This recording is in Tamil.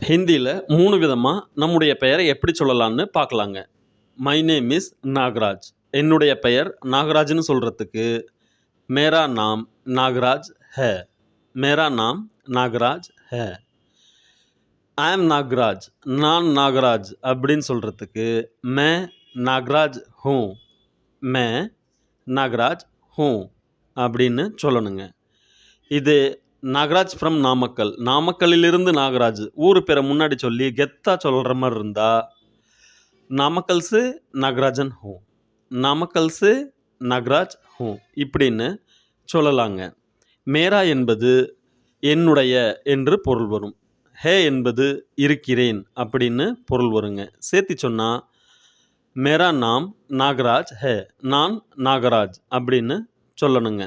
ஹிந்தியில் 3 விதமாக நம்முடைய பெயரை எப்படி சொல்லலாம்னு பார்க்கலாங்க. My name is Nagaraj. என்னுடைய பெயர் நாகராஜ்னு சொல்கிறதுக்கு மேரா நாம் நாகராஜ் ஹே. மேரா நாம் நாகராஜ் ஹே. ஐ ஆம் நாகராஜ். நான் நாகராஜ் அப்படின்னு சொல்கிறதுக்கு மே நாகராஜ் ஹூ. மே நாகராஜ் ஹூ அப்படின்னு சொல்லணுங்க. இது நாகராஜ் ஃப்ரம் நாமக்கல். நாமக்கல்லிலிருந்து நாகராஜ். ஊர் பேரை முன்னாடி சொல்லி கெத்தா சொல்கிற மாதிரி இருந்தால் நாமக்கல் से நாகராஜன் ஹூ. நாமக்கல் से நாகராஜ் ஹூ இப்படின்னு சொல்லலாங்க. மேரா என்பது என்னுடைய என்று பொருள் வரும். ஹே என்பது இருக்கிறேன் அப்படின்னு பொருள் வருங்க. சேர்த்து சொன்னால் மேரா நாம் நாகராஜ் ஹே. நான் நாகராஜ் அப்படின்னு சொல்லணுங்க.